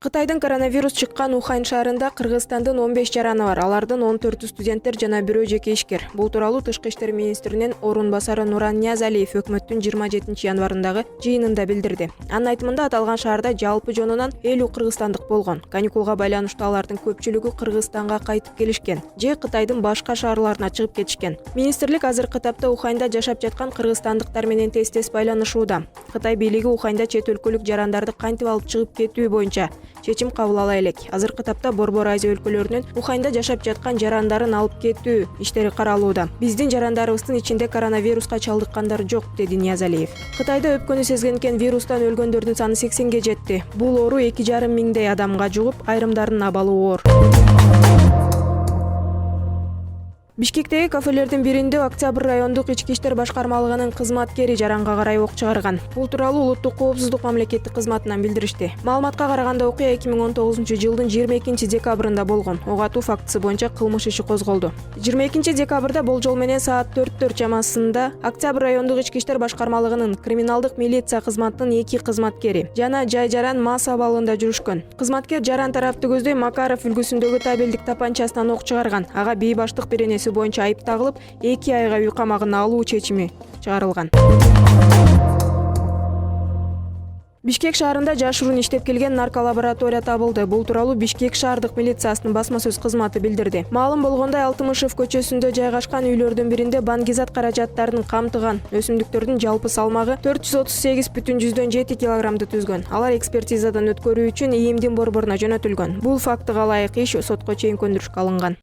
Кытайдын коронавирус чыккан Ухань шаарында Кыргызстандын 15 жараны бар. Алардын 14 студенттер жана бирөө жеке ишкер. Бул тууралуу Тышкы иштер министринин орун басары Нуран Ниязалиев өкмөттүн 27 январындагы жыйынында билдирди. Анын айтымында аталган шаарда жалпы жонунан 50 кыргызстандык болгон. Каникулга байланыштуу алардын көпчүлүгү Кыргызстанга кайтып келишкен же Кытайдын башка шаарларына чыгып кетишкен. Министрлик азыркы тапта Уханьда жашап жаткан кыргызстандыктар менен тез-тез байланышууда. Кытай бийлиги Уханьда чет өлкөлүк жарандарды кантип алып чыгып кетүү боюнча чечим кабыл ала элек. Азыркы тапта Борбор Азия өлкөлөрүнүн Уханьда жашап жаткан жарандарын алып кетүү иштери каралууда. Биздин жарандарыбыздын ичинде коронавируска чалдыккандар жок, деди Ниязалиев. Кытайда өпкөнү сезген вирустан өлгөндөрдүн саны 80ге жетти. Бул оору 2,5 миңдей адамга жугуп, айрымдарынын абалы оор. Бишкектеги кафелердин биринде Октябрь райондук ички иштер башкармалыгынын кызматкери жаранга карай ок чыгарган. Бул тууралуу Улуттук коопсуздук мамлекеттик кызматынан билдиришти. Маалыматка караганда окуя 2019-жылдын 22-декабрында болгон. Ок атуу фактысы боюнча кылмыш иши козголду. 22-декабрда болжол менен саат 4 чамасында Октябрь райондук ички иштер башкармалыгынын криминалдык милиция кызматынын 2 кызматкери жана жай-жаран мас абалында жүрүшкөн. Кызматкер жаран тарапты көздөй Макаров үлгүсүндөгү табелдик тапанчасынан ок чыгарган. Ага бий баштык беренеси боюнча айып тагылып, 2 айга үй камагына алуу чечими чыгарылган. Бишкек шаарында жашыруун иштеп келген нарколаборатория табылды. Бул тууралуу Бишкек шаардык милициясынын басма сөз кызматы билдирди. Маалым болгондой, Алтымышев көчөсүндө жайгашкан үйлөрдүн биринде бангизат каражаттарын камтыган өсүмдүктөрдүн жалпы салмагы 438,7 килограммды түзгөн. Алар экспертизадан өткөрүү үчүн ИИМдин борборуна жөнөтүлгөн. Бул фактыга ылайык иш сотко чейин көндүрүшкө алынган.